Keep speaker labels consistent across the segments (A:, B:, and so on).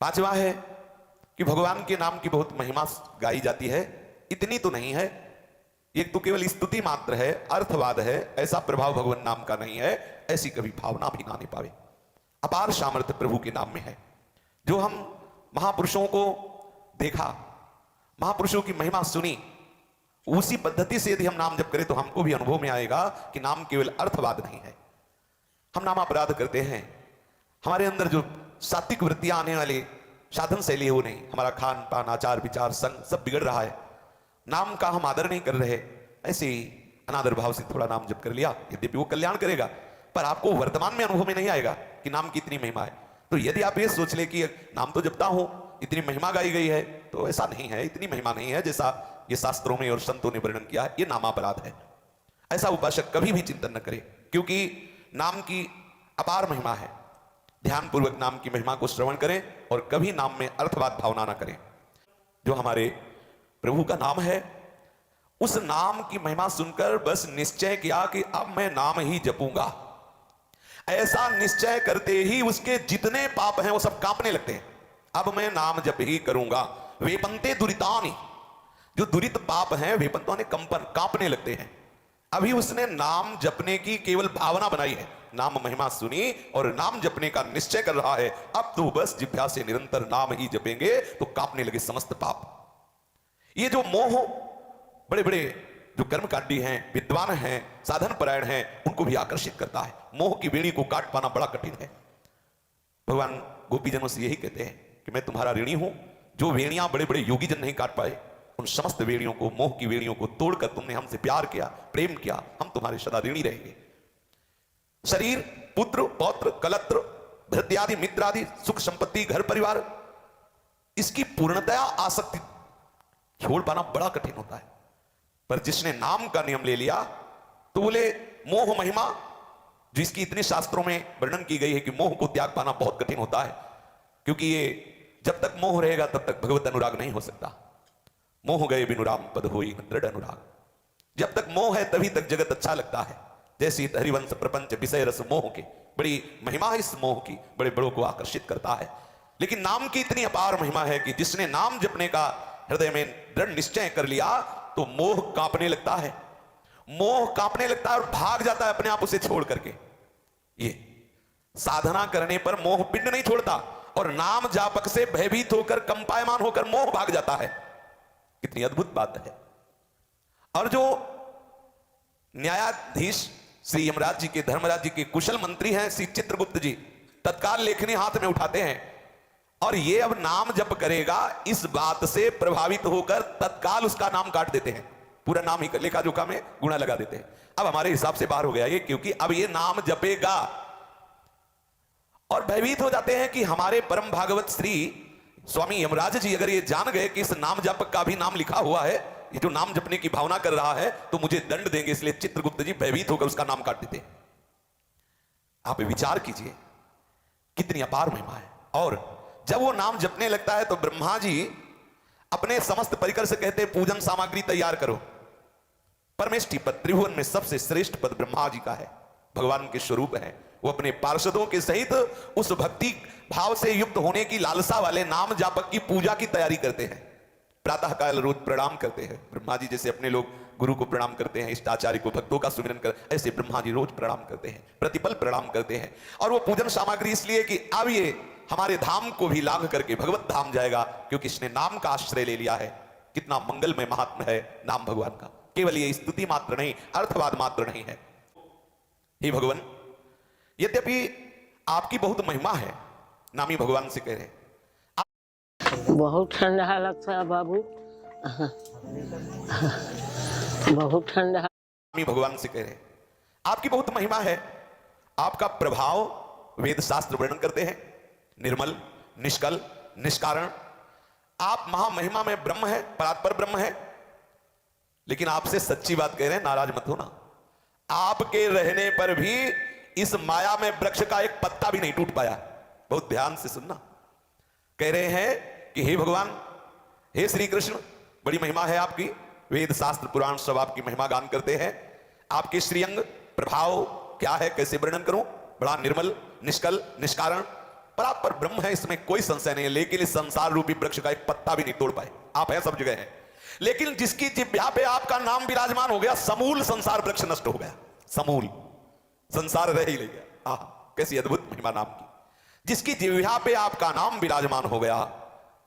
A: पांचवा है कि भगवान के नाम की बहुत महिमा गाई जाती है। इतनी तो नहीं है, ये तो केवल स्तुति मात्र है, अर्थवाद है, ऐसा प्रभाव भगवान नाम का नहीं है, ऐसी कभी भावना भी ना नहीं पावे। अपार सामर्थ्य प्रभु के नाम में है। जो हम महापुरुषों को देखा, महापुरुषों की महिमा सुनी, उसी पद्धति से यदि हम नाम जप करें तो हमको भी अनुभव में आएगा कि नाम केवल अर्थवाद नहीं है। हम नाम अपराध करते हैं, हमारे अंदर जो सात्विक वृत्तियां आने वाले साधन शैली है वो नहीं, हमारा खान पान आचार विचार संग सब बिगड़ रहा है, नाम का हम आदर नहीं कर रहे। ऐसे ही अनादर भाव से थोड़ा नाम जप कर लिया, यद्यपि वो कल्याण करेगा, पर आपको वर्तमान में अनुभव में नहीं आएगा कि नाम की इतनी महिमा है। तो यदि आप ये सोच ले कि नाम तो जपता हूं, इतनी महिमा गाई गई है, तो ऐसा नहीं है, इतनी महिमा नहीं है जैसा ये शास्त्रों में और संतों ने वर्णन किया है। ये नामापराध है, ऐसा उपासक कभी भी चिंतन न करे, क्योंकि नाम की अपार महिमा है। ध्यान पूर्वक नाम की महिमा को श्रवण करें और कभी नाम में अर्थवाद भावना ना करें। जो हमारे प्रभु का नाम है, उस नाम की महिमा सुनकर बस निश्चय किया कि अब मैं नाम ही जपूंगा। ऐसा निश्चय करते ही उसके जितने पाप हैं वो सब कांपने लगते हैं। अब मैं नाम जप ही करूंगा। वेपंते दुरितानि, जो दुरित पाप हैं वेपंतों ने कंपन कांपने लगते हैं। अभी उसने नाम जपने की केवल भावना बनाई है, नाम महिमा सुनी और नाम जपने का निश्चय कर रहा है। अब तो बस जिह्वा से निरंतर नाम ही जपेंगे तो कांपने लगे समस्त पाप। ये जो मोह बड़े बड़े जो कर्मकांडी हैं, विद्वान हैं, साधन परायण हैं, उनको भी आकर्षित करता है। मोह की बेड़ी को काट पाना बड़ा कठिन है। भगवान गोपीजनों से यही कहते हैं कि मैं तुम्हारा ऋणी हूं। जो वेणियां बड़े बड़े योगी जन नहीं काट पाए, उन समस्त वेणियों को, मोह की वेणियों को तोड़कर तुमने हमसे प्यार किया, प्रेम किया, हम तुम्हारे सदा ऋणी रहेंगे। शरीर, पुत्र, पौत्र, कलत्र, भृत्यादि, मित्र आदि, सुख संपत्ति, घर परिवार, इसकी पूर्णतया आसक्ति छोड़ पाना बड़ा कठिन होता है। पर जिसने नाम का नियम ले लिया तो बोले मोह महिमा, जिसकी इतने शास्त्रों में वर्णन की गई है कि मोह को त्याग पाना बहुत कठिन होता है, क्योंकि ये जब तक मोह रहेगा तब तक भगवत अनुराग नहीं हो सकता। मोह गए बिनु राम पद होई दृढ़ अनुराग। जब तक मोह है तभी तक जगत अच्छा लगता है। जैसे हरिवंश प्रपंच विषय रस मोह के, बड़ी महिमा है इस मोह की, बड़े बड़ों को आकर्षित करता है। लेकिन नाम की इतनी अपार महिमा है कि जिसने नाम जपने का हृदय में दृढ़ निश्चय कर लिया तो मोह कांपने लगता है। मोह कांपने लगता है और भाग जाता है अपने आप उसे छोड़ करके। ये साधना करने पर मोह पिंड नहीं छोड़ता, और नाम जापक से भयभीत होकर कंपायमान होकर मोह भाग जाता है। कितनी अद्भुत बात है। और जो न्यायाधीश श्री यमराज जी के, धर्मराज जी के कुशल मंत्री हैं श्री चित्रगुप्त जी, तत्काल लेखनी हाथ में उठाते हैं और ये अब नाम जप करेगा, इस बात से प्रभावित होकर तत्काल उसका नाम काट देते हैं। पूरा नाम ही लेखा जोखा में गुणा लगा देते हैं। अब हमारे हिसाब से बाहर हो गया ये, क्योंकि अब ये नाम जपेगा। और भयभीत हो जाते हैं कि हमारे परम भागवत श्री स्वामी यमराज जी अगर ये जान गए कि इस नाम जापक का भी नाम लिखा हुआ है, ये जो नाम जपने की भावना कर रहा है, तो मुझे दंड देंगे। इसलिए चित्रगुप्त जी भयभीत होकर उसका नाम काट देते। आप विचार कीजिए कितनी अपार महिमा है। और जब वो नाम जपने लगता है तो ब्रह्मा जी अपने समस्त परिकर से कहते हैं पूजन सामग्री तैयार करो। परमेष्टि पद, त्रिभुवन में सबसे श्रेष्ठ पद ब्रह्मा जी का है, भगवान के स्वरूप है। वो अपने पार्षदों के सहित उस भक्ति भाव से युक्त होने की लालसा वाले नाम जापक की पूजा की तैयारी करते हैं। प्रातः काल रोज प्रणाम करते हैं। ब्रह्मा जी जैसे अपने लोग गुरु को प्रणाम करते हैं, इष्टाचार्य को, भक्तों का सुमिरन कर, ऐसे ब्रह्मा जी रोज प्रणाम करते हैं, प्रतिपल प्रणाम करते हैं। और वो पूजन सामग्री इसलिए कि अब ये हमारे धाम को भी लांघ करके भगवत धाम जाएगा, क्योंकि इसने नाम का आश्रय ले लिया है। कितना मंगलमय महात्मा है नाम भगवान का। केवल ये स्तुति मात्र नहीं, अर्थवाद मात्र नहीं है। हे भगवान, यद्यपि आपकी बहुत महिमा है, नामी भगवान से कह रहे हैं।
B: बहुत ठंडा लगता है बाबू, बहुत ठंडा।
A: नामी भगवान से कह रहे हैं आपकी बहुत महिमा है। आपका प्रभाव वेद शास्त्र वर्णन करते हैं, निर्मल, निष्कल, निष्कारण। आप महामहिमा में ब्रह्म है, परात्पर ब्रह्म है। लेकिन आपसे सच्ची बात कह रहे हैं, नाराज मत होना। आपके रहने पर भी इस माया में वृक्ष का एक पत्ता भी नहीं टूट पाया। बहुत ध्यान से सुनना। कह रहे हैं कि हे भगवान, हे श्री कृष्ण, बड़ी महिमा है आपकी। वेद शास्त्र पुराण सब आपकी महिमा गान करते हैं। आपके श्रीअंग प्रभाव क्या है, कैसे वर्णन करूं। बड़ा निर्मल, निष्कल, निष्कारण, परात्पर ब्रह्म है, इसमें कोई संशय नहीं है, लेकिन इस संसार रूपी वृक्ष का एक पत्ता भी नहीं तोड़ पाए। आप है, सब जगह है, लेकिन जिसकी जिह्वा पे आपका नाम विराजमान हो गया, समूल संसार वृक्ष नष्ट हो गया, समूल संसार रह ही ले गया। कैसी अद्भुत महिमा नाम की। जिसकी जिह्वा पे आपका नाम विराजमान हो गया,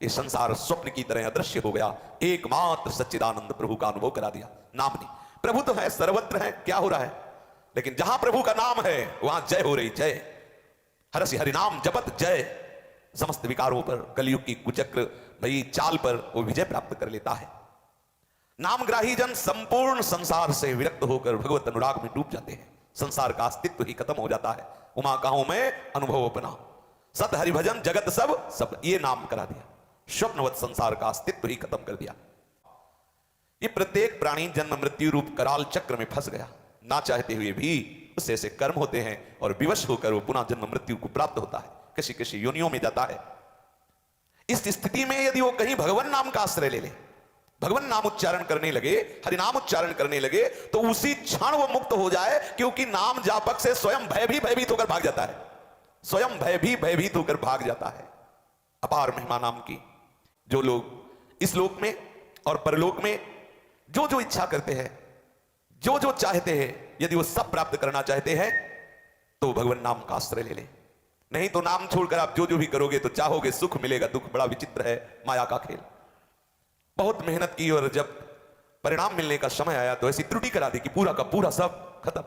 A: ये संसार स्वप्न की तरह अदृश्य हो गया। एकमात्र सच्चिदानंद प्रभु का अनुभव करा दिया। नाम नहीं, प्रभु तो है, सर्वत्र है, क्या हो रहा है, लेकिन जहां प्रभु का नाम है वहां जय हो रही, जय हरसि हरिनाम जपत जय। समस्त विकारों पर, कलयुग की कुचक्र भई चाल पर वो विजय प्राप्त कर लेता है। नामग्राही जन संपूर्ण संसार से विरक्त होकर भगवत अनुराग में डूब जाते हैं। संसार का अस्तित्व ही खत्म हो जाता है। उमा कहूं मैं अनुभव अपना, सत हरिभजन जगत सब सब, ये नाम करा दिया। स्वप्नवत संसार का अस्तित्व ही खत्म कर दिया। ये प्रत्येक प्राणी जन्म मृत्यु रूप कराल चक्र में फंस गया। ना चाहते हुए भी उससे ऐसे कर्म होते हैं और विवश होकर वो पुनः जन्म मृत्यु को प्राप्त होता है, किसी किसी योनियों में जाता है। इस स्थिति में यदि वो कहीं भगवान नाम का आश्रय ले ले, भगवान नाम उच्चारण करने लगे, हरिनाम उच्चारण करने लगे, तो उसी क्षण वो मुक्त हो जाए, क्योंकि नाम जापक से स्वयं भय भी भयभीत होकर भाग जाता है, स्वयं भय भी भयभीत होकर भाग जाता है। अपार महिमा नाम की। जो लोग इस लोक में और परलोक में जो जो इच्छा करते हैं, जो जो चाहते हैं, यदि वो सब प्राप्त करना चाहते हैं तो भगवान नाम का आश्रय ले ले। नहीं तो नाम छोड़कर आप जो जो भी करोगे तो चाहोगे सुख मिलेगा, दुख बड़ा विचित्र है, माया का खेल। बहुत मेहनत की और जब परिणाम मिलने का समय आया तो ऐसी त्रुटि करा दी कि पूरा का पूरा सब खत्म।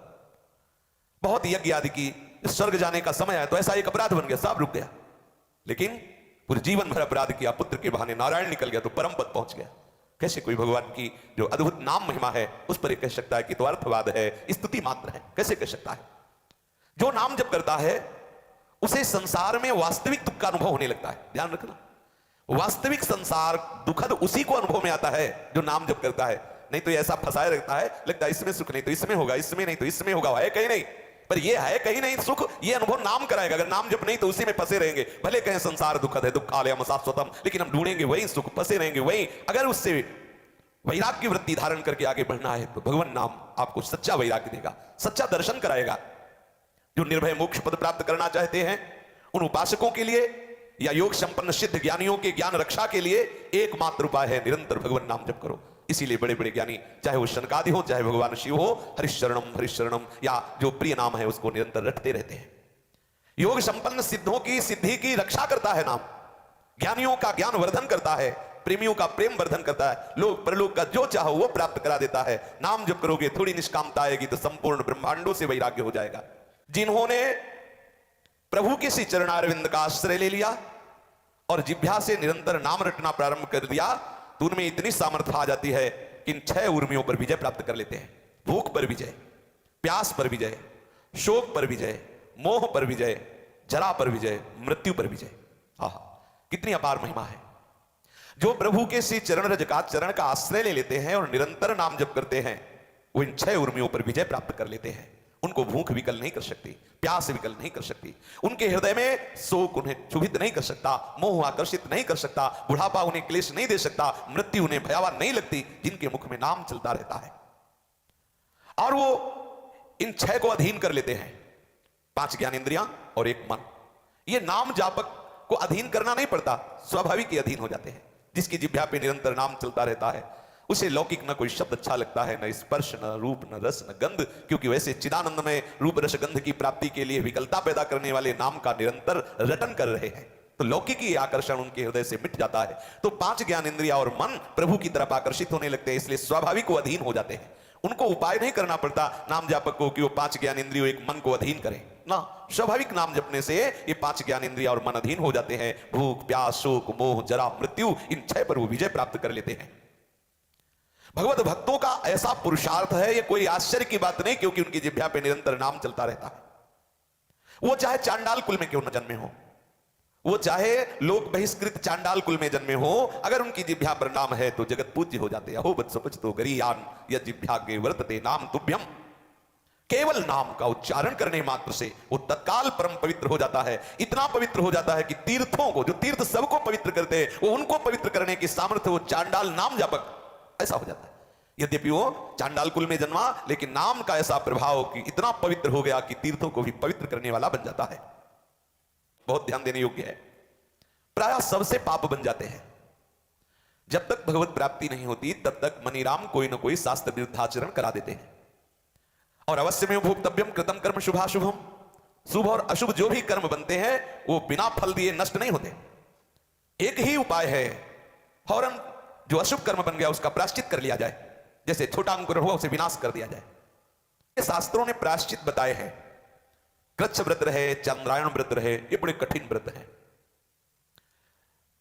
A: बहुत यज्ञ आदि की, स्वर्ग जाने का समय आया तो ऐसा एक अपराध बन गया, सब रुक गया। लेकिन पूरे जीवन भर अपराध किया, पुत्र के बहाने नारायण निकल गया तो परम पद पहुंच गया। कैसे कोई भगवान की जो अद्भुत नाम महिमा है उस पर कह सकता है कि तो अर्थवाद है, स्तुति मात्र है? कैसे कह सकता है? जो नाम जप करता है उसे संसार में वास्तविक दुख का अनुभव होने लगता है। ध्यान रखना, वास्तविक संसार दुखद उसी को अनुभव में आता है जो नाम जप करता है। नहीं तो ऐसा फंसाए रहता है, लगता है इसमें सुख नहीं तो इसमें होगा, इसमें नहीं तो इसमें होगा, है कहीं नहीं, पर ये है कहीं नहीं सुख, ये अनुभव नाम कराएगा। अगर नाम जप नहीं तो उसी में फंसे रहेंगे। भले कहें संसार दुखद है, दुखालयम शाश्वतम, लेकिन हम ढूंढेंगे वही सुख, फंसे रहेंगे वही। अगर उससे वैराग्य की वृत्ति धारण करके आगे बढ़ना है तो भगवान नाम आपको सच्चा वैराग्य देगा, सच्चा दर्शन कराएगा। जो निर्भय मोक्ष पद प्राप्त करना चाहते हैं उन उपासकों के लिए या योग संपन्न सिद्ध ज्ञानियों के ज्ञान रक्षा के लिए एकमात्र उपाय है निरंतर भगवान नाम जप करो। इसीलिए बड़े बड़े ज्ञानी, चाहे वो शनकादि हो, चाहे भगवान शिव हो, हरिशरणम या जो प्रिय नाम है उसको निरंतर रटते रहते हैं। योग संपन्न सिद्धों की सिद्धि की रक्षा करता है नाम, ज्ञानियों का ज्ञान वर्धन करता है, प्रेमियों का प्रेम वर्धन करता है, लोग परलोक का जो चाहो वो प्राप्त करा देता है। नाम जप करोगे थोड़ी निष्कामता आएगी तो संपूर्ण ब्रह्मांडों से वैराग्य हो जाएगा। जिन्होंने प्रभु के श्री चरणारविंद का आश्रय ले लिया और जिह्वा से निरंतर नाम रटना प्रारंभ कर दिया तो उनमें इतनी सामर्थ्य आ जाती है कि इन 6 उर्मियों पर विजय प्राप्त कर लेते हैं। भूख पर विजय, प्यास पर विजय, शोक पर विजय, मोह पर विजय, जरा पर विजय, मृत्यु पर विजय। आहा, कितनी अपार महिमा है। जो प्रभु के श्री चरण का आश्रय ले लेते हैं और निरंतर नाम जप करते हैं वो इन 6 उर्मियों पर विजय प्राप्त कर लेते हैं। उनको भूख विकल नहीं कर सकती, प्यास विकल नहीं कर सकती, उनके हृदय में शोक उन्हें क्षुभित नहीं कर सकता, मोह आकर्षित नहीं कर सकता, बुढ़ापा उन्हें क्लेश नहीं दे सकता, मृत्यु उन्हें भयावह नहीं लगती, जिनके मुख में नाम चलता रहता है। और वो इन 6 को अधीन कर लेते हैं, 5 ज्ञानेंद्रियां और 1 मन। ये नाम जापक को अधीन करना नहीं पड़ता, स्वाभाविक ही अधीन हो जाते हैं। जिसकी जिह्वा पे निरंतर नाम चलता रहता है उसे लौकिक न कोई शब्द अच्छा लगता है, न स्पर्श, न रूप, न रस, न गंध, क्योंकि वैसे चिदानंद में रूप रस गंध की प्राप्ति के लिए विकलता पैदा करने वाले नाम का निरंतर रटन कर रहे हैं, तो लौकिकी आकर्षण उनके हृदय से मिट जाता है। तो 5 ज्ञानेंद्रिया और मन प्रभु की तरफ आकर्षित होने लगते हैं, इसलिए स्वाभाविक वो अधीन हो जाते हैं। उनको उपाय नहीं करना पड़ता नाम जापक को कि वो 5 ज्ञानेंद्रियों 1 मन को अधीन करें ना, स्वाभाविक नाम जपने से ये 5 ज्ञानेंद्रिया और मन अधीन हो जाते हैं। भूख, प्यास, शोक, मोह, जरा, मृत्यु, इन 6 पर वो विजय प्राप्त कर लेते हैं। भगवत भक्तों का ऐसा पुरुषार्थ है, ये कोई आश्चर्य की बात नहीं, क्योंकि उनकी जिह्वा पे निरंतर नाम चलता रहता है। वो चाहे चांडाल कुल में क्यों न जन्मे हो, वो चाहे लोक बहिष्कृत चांडाल कुल में जन्मे हो, अगर उनकी जिह्वा पर नाम है तो जगत पूज्य हो जाते हैं। अहो वत्सपचतो गरीयान यज्जिह्वाग्रे वर्तते नाम तुभ्यम। केवल नाम का उच्चारण करने मात्र से वो तत्काल परम पवित्र हो जाता है। इतना पवित्र हो जाता है कि तीर्थों को, जो तीर्थ सबको पवित्र करते हैं, वो उनको पवित्र करने की सामर्थ्य वो चांडाल नाम जापक ऐसा हो जाता है। यद्यपि वो चांडाल कुल में जन्मा, लेकिन नाम का ऐसा प्रभाव कि इतना पवित्र हो गया कि तीर्थों को भी पवित्र करने वाला बन जाता है। बहुत ध्यान देने योग्य है। प्रायः सबसे पाप बन जाते हैं। जब तक भगवत प्राप्ति नहीं होती तब तक मनीराम कोई ना कोई शास्त्र विरुद्धाचरण करा देते हैं। और अवश्य में भोक्तव्यम कृतम कर्म शुभाशुभम, शुभ और अशुभ जो भी कर्म बनते हैं वो बिना फल दिए नष्ट नहीं होते। एक ही उपाय है, फौरन जो अशुभ कर्म बन गया उसका प्रायश्चित कर लिया जाए। जैसे छोटा अंकुर हुआ उसे विनाश कर दिया जाए। शास्त्रों ने प्रायश्चित बताए हैं। कृच्छ व्रत रहे, चंद्रायण व्रत रहे, ये बड़े कठिन व्रत है।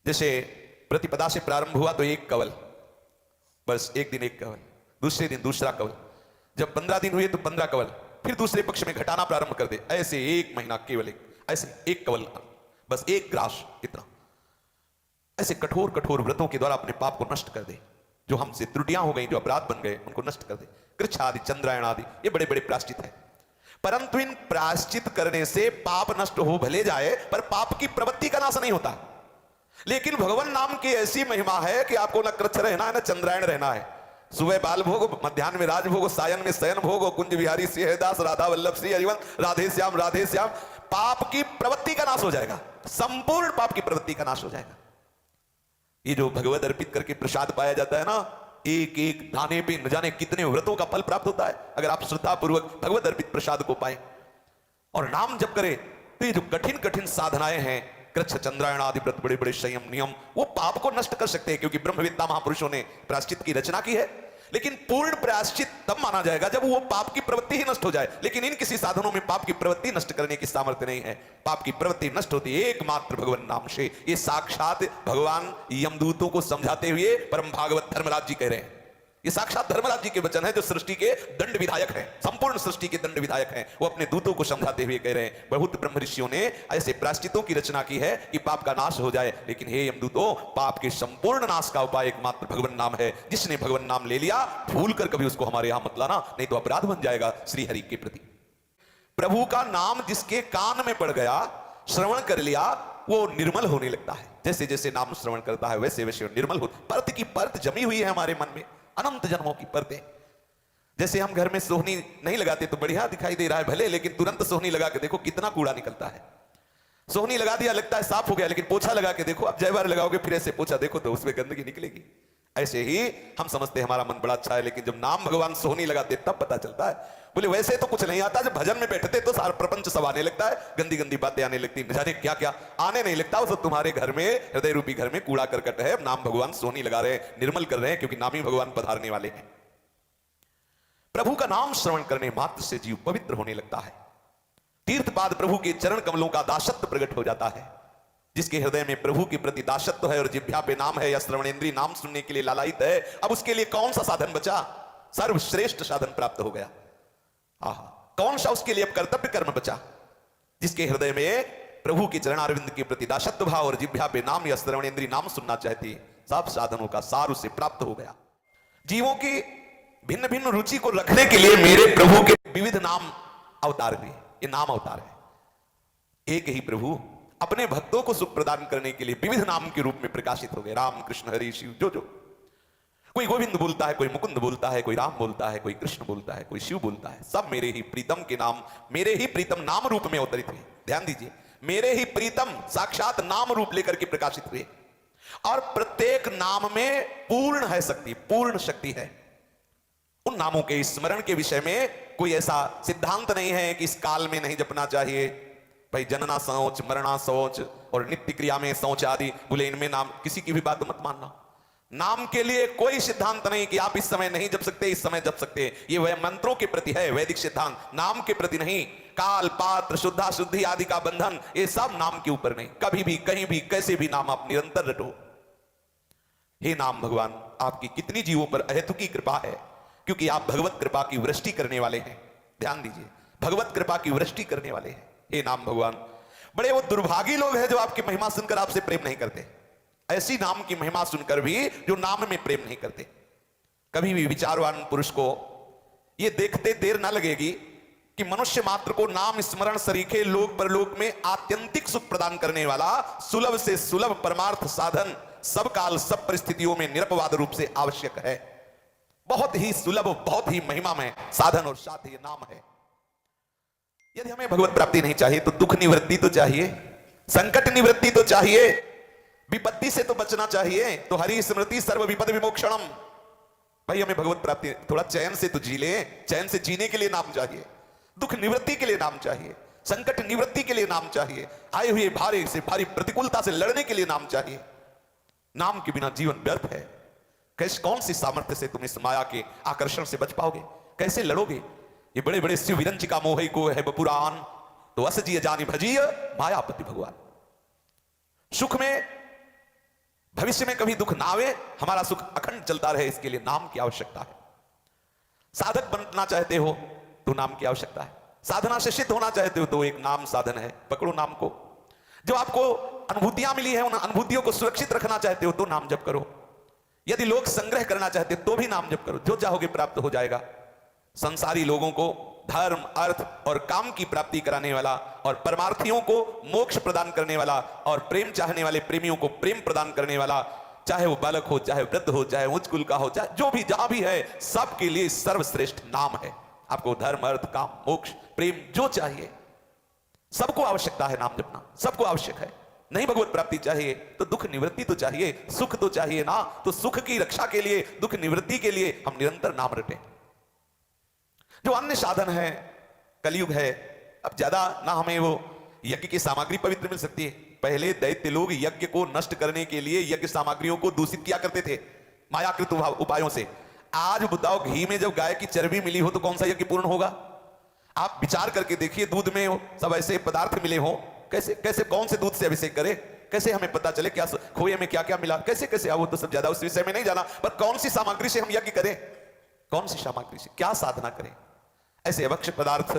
A: जैसे प्रतिपदा से प्रारंभ हुआ तो एक कवल, बस एक दिन एक कवल, दूसरे दिन दूसरा कवल, जब 15 दिन हुए तो 15 कवल, फिर दूसरे पक्ष में घटाना प्रारंभ कर दे, ऐसे एक महीना केवल एक, ऐसे एक कवल, बस एक ग्रास, इतना। ऐसे कठोर कठोर व्रतों के द्वारा अपने पाप को नष्ट कर दे। जो हमसे त्रुटियां हो गई, जो अपराध बन गए, उनको नष्ट कर दे। कृच्छ आदि, चंद्रायण आदि, ये बड़े बड़े प्रायश्चित है। परंतु इन प्रायश्चित करने से पाप नष्ट हो भले जाए, पर पाप की प्रवृत्ति का नाश नहीं होता। लेकिन भगवान नाम की ऐसी महिमा है कि आपको न कृच्छ रहना है, न चंद्रायण रहना है। सुबह बाल भोग, मध्याह्न में राजभोग, सायन में शयन भोग, कुंज बिहारी सिंहदास, राधा वल्लभ श्री हरिवंश, राधे श्याम राधे श्याम। पाप की प्रवृत्ति का नाश हो जाएगा, संपूर्ण पाप की प्रवृत्ति का नाश हो जाएगा। ये जो भगवत अर्पित करके प्रसाद पाया जाता है ना, एक एक दाने पे न जाने कितने व्रतों का फल प्राप्त होता है, अगर आप श्रद्धा पूर्वक भगवत अर्पित प्रसाद को पाए और नाम जप करें। तो ये जो कठिन कठिन साधनाएं हैं, कृच्छ चंद्रायण आदि व्रत, बड़े बड़े संयम नियम, वो पाप को नष्ट कर सकते हैं, क्योंकि ब्रह्मविद्ता महापुरुषों ने प्रायश्चित की रचना की है। लेकिन पूर्ण प्रायश्चित तब माना जाएगा जब वो पाप की प्रवृत्ति ही नष्ट हो जाए। लेकिन इन किसी साधनों में पाप की प्रवृत्ति नष्ट करने की सामर्थ्य नहीं है। पाप की प्रवृत्ति नष्ट होती है एकमात्र भगवान नाम से। ये साक्षात भगवान यमदूतों को समझाते हुए परम भागवत धर्मराज जी कह रहे हैं। ये साक्षात धर्मराज जी के वचन है, जो सृष्टि के दंड विधायक हैं, संपूर्ण सृष्टि के दंड विधायक हैं। वो अपने दूतों को समझाते हुए कह रहे हैं, बहुत ब्रह्म ऋषियों ने ऐसे प्रायश्चितों की रचना की है कि पाप का नाश हो जाए। लेकिन हे यमदूतों, पाप के संपूर्ण नाश का उपाय एकमात्र भगवान नाम है। जिसने भगवान नाम ले लिया, भूल कर कभी उसको हमारे यहां मत लाना, नहीं तो अपराध बन जाएगा श्री हरि के प्रति। प्रभु का नाम जिसके कान में पड़ गया, श्रवण कर लिया, वो निर्मल होने लगता है। जैसे जैसे नाम श्रवण करता है वैसे वैसे निर्मल हो। परत की परत जमी हुई है हमारे मन में, अनंत जन्मों की परतें। जैसे हम घर में सोहनी नहीं लगाते तो बढ़िया दिखाई दे रहा है भले, लेकिन तुरंत सोहनी लगा के देखो कितना कूड़ा निकलता है। सोहनी लगा दिया लगता है साफ हो गया, लेकिन पोछा लगा के देखो, अब जय बार लगाओगे फिर ऐसे पोछा देखो तो उसमें गंदगी निकलेगी। ऐसे ही हम समझते हैं हमारा मन बड़ा अच्छा है, लेकिन जब नाम भगवान सोहनी लगाते तब पता चलता है। बोले वैसे तो कुछ नहीं आता, जब भजन में बैठते तो सारा प्रपंच सब आने लगता है, गंदी गंदी बातें आने लगती, न जाने क्या क्या आने नहीं लगता। वो सब तुम्हारे घर में, हृदय रूपी घर में कूड़ा करकट है। नाम भगवान सोहनी लगा रहे हैं, निर्मल कर रहे हैं, क्योंकि नामी भगवान पधारने वाले हैं। प्रभु का नाम श्रवण करने मात्र से जीव पवित्र होने लगता है। तीर्थपाद प्रभु के चरण कमलों का दासत्व प्रकट हो जाता है। जिसके हृदय में प्रभु के प्रति दासत्व है और जिह्वा पे नाम है या श्रवणेंद्रिय नाम सुनने के लिए लालायित है, अब उसके लिए कौन सा साधन बचा? सर्वश्रेष्ठ साधन प्राप्त हो गया। आहा, कौन सा उसके लिए अब कर्तव्य कर्म बचा? जिसके हृदय में प्रभु के चरणारविंद के प्रति दासत्व भाव और जिह्वा पे नाम या श्रवणेंद्रिय नाम सुनना चाहती है, सब साधनों का सार उसे प्राप्त हो गया। जीवों की भिन्न भिन्न रुचि को रखने के लिए मेरे प्रभु के विविध नाम अवतार हुए। ये नाम अवतार है। एक ही प्रभु अपने भक्तों को सुख प्रदान करने के लिए विविध नाम के रूप में प्रकाशित हो गए। राम कृष्ण हरि शिव, जो जो कोई गोविंद बोलता है, कोई मुकुंद बोलता है, कोई राम बोलता है, कोई कृष्ण बोलता है, कोई शिव बोलता है, सब मेरे ही प्रीतम के नाम, मेरे ही प्रीतम नाम रूप में अवतरित हुए। ध्यान दीजिए, मेरे ही प्रीतम साक्षात नाम रूप लेकर के प्रकाशित हुए। और प्रत्येक नाम में पूर्ण है शक्ति, पूर्ण शक्ति है। उन नामों के स्मरण के विषय में कोई ऐसा सिद्धांत नहीं है कि इस काल में नहीं जपना चाहिए, भाई जनना शौच, मरना शौच और नित्य क्रिया में शौच आदि, बोले इनमें नाम, किसी की भी बात मत मानना। नाम के लिए कोई सिद्धांत नहीं कि आप इस समय नहीं जप सकते, इस समय जप सकते। ये वह मंत्रों के प्रति है वैदिक सिद्धांत, नाम के प्रति नहीं। काल पात्र शुद्धा शुद्धि आदि का बंधन, ये सब नाम के ऊपर नहीं। कभी भी कहीं भी कैसे भी नाम आप निरंतर रटो। हे नाम भगवान, आपकी कितनी जीवों पर अहेतुकी कृपा है, क्योंकि आप भगवत कृपा की वृष्टि करने वाले हैं। ध्यान दीजिए, भगवत कृपा की वृष्टि करने वाले हैं। हे नाम भगवान, बड़े वो दुर्भागी लोग हैं जो आपकी महिमा सुनकर आपसे प्रेम नहीं करते। ऐसी नाम की महिमा सुनकर भी जो नाम में प्रेम नहीं करते। कभी भी विचारवान पुरुष को यह देखते देर ना लगेगी कि मनुष्य मात्र को नाम स्मरण सरीखे लोक परलोक में आत्यंतिक सुख प्रदान करने वाला सुलभ से सुलभ परमार्थ साधन सब काल सब परिस्थितियों में निरपवाद रूप से आवश्यक है। बहुत ही सुलभ, बहुत ही महिमामय साधन और साथ ये नाम है। यदि हमें भगवत प्राप्ति नहीं चाहिए तो दुख निवृत्ति तो चाहिए। संकट निवृत्ति तो चाहिए, विपत्ति से तो बचना चाहिए। तो हरि स्मृति सर्व विपद विमोक्षणम। भाई हमें भगवत प्राप्ति, थोड़ा चैन से तो जी ले। चैन से जीने के लिए नाम चाहिए, दुख निवृत्ति के लिए नाम चाहिए, संकट निवृत्ति के लिए नाम चाहिए, आए हुए भारी से भारी प्रतिकूलता से लड़ने के लिए नाम चाहिए। नाम के बिना जीवन व्यर्थ है। कैसे, कौन सी सामर्थ्य से तुम इस माया के आकर्षण से बच पाओगे? कैसे लड़ोगे? ये बड़े बड़े शिव विरंचिका मोहि को है पुराण, तो अस जिय जानी भजिय मायापति भगवान। सुख में, भविष्य में कभी दुख ना आवे, हमारा सुख अखंड चलता रहे, इसके लिए नाम की आवश्यकता है। साधक बनना चाहते हो तो नाम की आवश्यकता है। साधना से सिद्ध होना चाहते हो तो एक नाम साधन है, पकड़ो नाम को। जो आपको अनुभूतियां मिली है उन अनुभूतियों को सुरक्षित रखना चाहते हो तो नाम जप करो। यदि लोग संग्रह करना चाहते हो तो भी नाम जप करो। जो चाहोगे प्राप्त हो जाएगा। संसारी लोगों को धर्म, अर्थ और काम की प्राप्ति कराने वाला, और परमार्थियों को मोक्ष प्रदान करने वाला, और प्रेम चाहने वाले प्रेमियों को प्रेम प्रदान करने वाला, चाहे वो बालक हो, चाहे वृद्ध हो, चाहे उच्च कुल का हो, चाहे जो भी जहां भी है, सबके लिए सर्वश्रेष्ठ नाम है। आपको धर्म, अर्थ, काम, मोक्ष, प्रेम जो चाहिए, सबको आवश्यकता है नाम जपना, सबको आवश्यक है। नहीं भगवत प्राप्ति चाहिए तो दुख निवृत्ति तो चाहिए, सुख तो चाहिए ना। तो सुख की रक्षा के लिए, दुख निवृत्ति के लिए हम निरंतर नाम रटें। जो अन्य साधन है, कलयुग है, अब ज्यादा ना हमें वो यज्ञ की सामग्री पवित्र मिल सकती है। पहले दैत्य लोग यज्ञ को नष्ट करने के लिए यज्ञ सामग्रियों को दूषित किया करते थे मायाकृत उपायों से। आज बताओ, घी में जब गाय की चर्बी मिली हो तो कौन सा यज्ञ पूर्ण होगा? आप विचार करके देखिए, दूध में सब ऐसे पदार्थ मिले हो, कैसे कैसे, कौन से दूध से अभिषेक करे? कैसे हमें पता चले क्या खोए में क्या क्या मिला? कैसे कैसे? वो तो सब ज्यादा उस विषय में नहीं जाना, पर कौन सी सामग्री से हम यज्ञ करें, कौन सी सामग्री से क्या साधना करें? ऐसे अभक्ष्य पदार्थ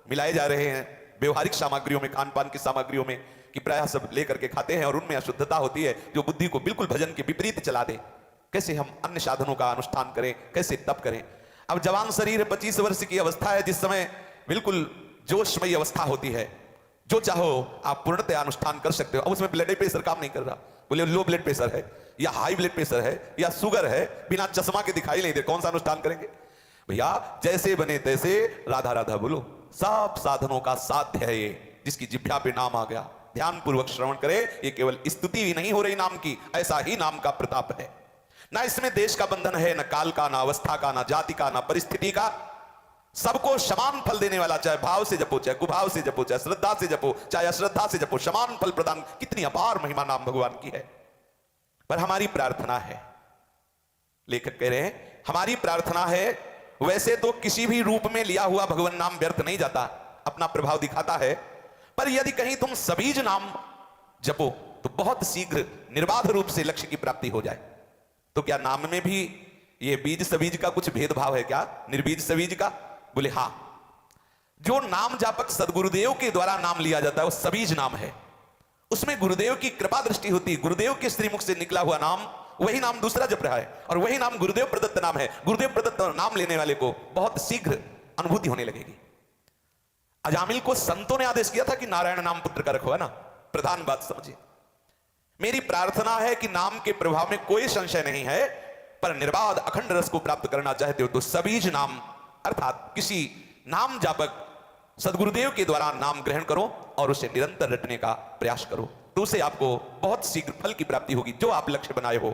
A: मिलाए जा रहे हैं व्यवहारिक सामग्रियों में, खान पान की सामग्रियों में, कि प्रायः सब लेकर के खाते हैं और उनमें अशुद्धता होती है जो बुद्धि को बिल्कुल भजन के विपरीत चला दे। कैसे हम अन्य साधनों का अनुष्ठान करें, कैसे तप करें? अब जवान शरीर है, 25 वर्ष की अवस्था है, जिस समय बिल्कुल जोशमयी अवस्था होती है, जो चाहो आप पूर्णतः अनुष्ठान कर सकते हो। अब उसमें ब्लड प्रेशर काम नहीं कर रहा, बोले लो ब्लड प्रेशर है या हाई ब्लड प्रेशर है या शुगर है, बिना चश्मा के दिखाई नहीं दे, कौन सा अनुष्ठान करेंगे भैया? जैसे बने तैसे राधा राधा बोलो। सब साधनों का साध्य है ये, जिसकी जिह्वा पे नाम आ गया, ध्यान पूर्वक श्रवण करे। ये केवल स्तुति भी नहीं हो रही नाम की, ऐसा ही नाम का प्रताप है। ना इसमें देश का बंधन है, न काल का, ना अवस्था का, ना जाति का, ना परिस्थिति का। सबको समान फल देने वाला, चाहे भाव से जपो, चाहे कुभाव से जपो, चाहे श्रद्धा से जपो, चाहे अश्रद्धा से जपो, समान फल प्रदान। कितनी अपार महिमा नाम भगवान की है। पर हमारी प्रार्थना है, लेखक कह रहे हैं हमारी प्रार्थना है, वैसे तो किसी भी रूप में लिया हुआ भगवान नाम व्यर्थ नहीं जाता, अपना प्रभाव दिखाता है। पर यदि कहीं तुम सबीज नाम जपो तो बहुत शीघ्र निर्बाध रूप से लक्ष्य की प्राप्ति हो जाए। तो क्या नाम में भी ये बीज सबीज का कुछ भेदभाव है क्या? निर्बीज सबीज का? बोले हां। जो नाम जापक सदगुरुदेव के द्वारा नाम लिया जाता है वो सबीज नाम है। उसमें गुरुदेव की कृपा दृष्टि होती है। गुरुदेव के श्रीमुख से निकला हुआ नाम, वही नाम दूसरा जप रहा है और वही नाम गुरुदेव प्रदत्त नाम है। गुरुदेव प्रदत्त नाम लेने वाले को बहुत शीघ्र अनुभूति होने लगेगी। अजामिल को संतों ने आदेश किया था कि नारायण नाम पुत्र का रखो, है ना? प्रधान बात समझिए। मेरी प्रार्थना है कि नाम के प्रभाव में कोई संशय नहीं है, पर निर्बाध अखंड रस को प्राप्त करना चाहते हो तो सबीज नाम अर्थात किसी नाम जापक सदगुरुदेव के द्वारा नाम ग्रहण करो और उसे निरंतर रटने का प्रयास करो, तो उसे आपको बहुत शीघ्र फल की प्राप्ति होगी जो आप लक्ष्य बनाए हो।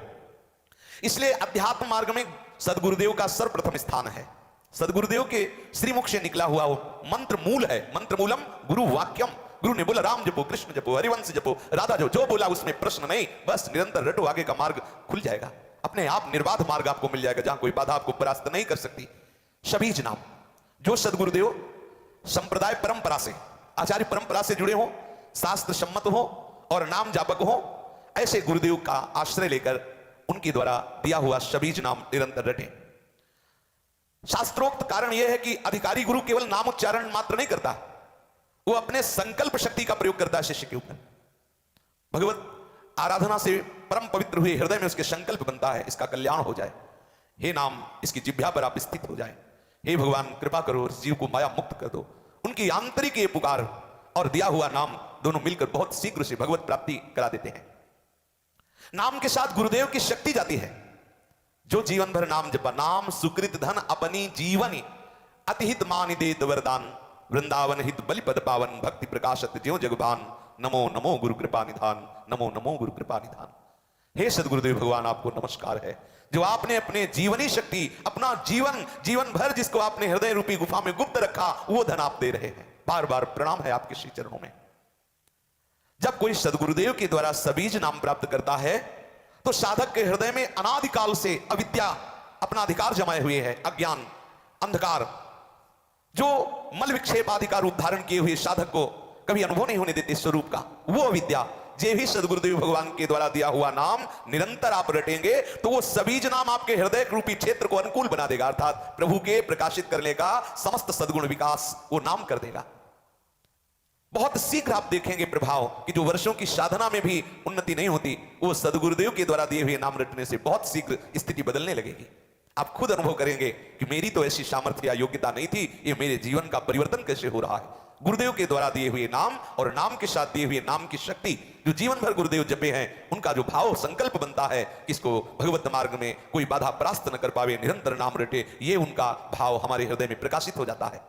A: इसलिए अध्यात्म मार्ग में सदगुरुदेव का सर्वप्रथम स्थान है। सदगुरुदेव के श्रीमुख से निकला हुआ वो मंत्र मूल है। मंत्र मूलम गुरु वाक्यम। गुरु ने बोला राम जपो, कृष्ण जपो, हरिवंश जपो, राधा जो बोला उसमें प्रश्न नहीं, बस निरंतर रटो, आगे का मार्ग खुल जाएगा। अपने आप निर्बाध मार्ग आपको मिल जाएगा, जहां कोई बाधा आपको परास्त नहीं कर सकती। सबीज नाम जो सदगुरुदेव संप्रदाय परंपरा से, आचार्य परंपरा से जुड़े हो, शास्त्र सम्मत हो और नाम जापक हो, ऐसे गुरुदेव का आश्रय लेकर उनके द्वारा दिया हुआ सबीज नाम निरंतर रटें। शास्त्रोक्त कारण यह है कि अधिकारी गुरु केवल नाम उच्चारण मात्र नहीं करता, वो अपने संकल्प शक्ति का प्रयोग करता है शिष्य के ऊपर। भगवत आराधना से परम पवित्र हुए हृदय में उसके संकल्प बनता है, इसका कल्याण हो जाए, हे नाम इसकी जिह्वा पर आप स्थित हो जाए, हे भगवान कृपा करो इस जीव को माया मुक्त कर दो। उनकी आंतरिक ये पुकार और दिया हुआ नाम दोनों मिलकर बहुत शीघ्र से भगवत प्राप्ति करा देते हैं। नाम के साथ गुरुदेव की शक्ति जाती है। जो जीवन भर नाम जपा, नाम सुकृत धन अपनी जीवनी, अतिहित मान देत वरदान, वृंदावन हित बलिपद पावन, भक्ति प्रकाशत ज्यों जगभान, नमो नमो गुरु कृपा निधान, नमो नमो गुरु कृपा निधान। हे सदगुरुदेव भगवान, आपको नमस्कार है जो आपने अपने जीवनी शक्ति, अपना जीवन भर जिसको आपने हृदय रूपी गुफा में गुप्त रखा, वो धन आप दे रहे हैं। बार बार प्रणाम है आपके श्री चरणों में। जब कोई सदगुरुदेव के द्वारा सबीज नाम प्राप्त करता है तो साधक के हृदय में अनादिकाल से अविद्या अपना अधिकार जमाए हुए है, अज्ञान, अंधकार, जो मल विक्षेप आदि का रूप धारण किए हुए साधक को कभी अनुभव नहीं होने देते स्वरूप का, वो अविद्या जे भी सदगुरुदेव भगवान के द्वारा दिया हुआ नाम निरंतर आप रटेंगे तो वो सबीज नाम आपके हृदय रूपी क्षेत्र को अनुकूल बना देगा, अर्थात प्रभु के प्रकाशित करने का समस्त सदगुण विकास वो नाम कर देगा। बहुत शीघ्र आप देखेंगे प्रभाव कि जो वर्षों की साधना में भी उन्नति नहीं होती, वो सदगुरुदेव के द्वारा दिए हुए नाम रटने से बहुत शीघ्र स्थिति बदलने लगेगी। आप खुद अनुभव करेंगे कि मेरी तो ऐसी सामर्थ्य या योग्यता नहीं थी, ये मेरे जीवन का परिवर्तन कैसे हो रहा है। गुरुदेव के द्वारा दिए हुए नाम और नाम के साथ दिए हुए नाम की शक्ति, जो जीवन भर गुरुदेव जपे हैं, उनका जो भाव संकल्प बनता है, इसको भगवत मार्ग में कोई बाधा परास्त न कर पावे, निरंतर नाम रटे, ये उनका भाव हमारे हृदय में प्रकाशित हो जाता है।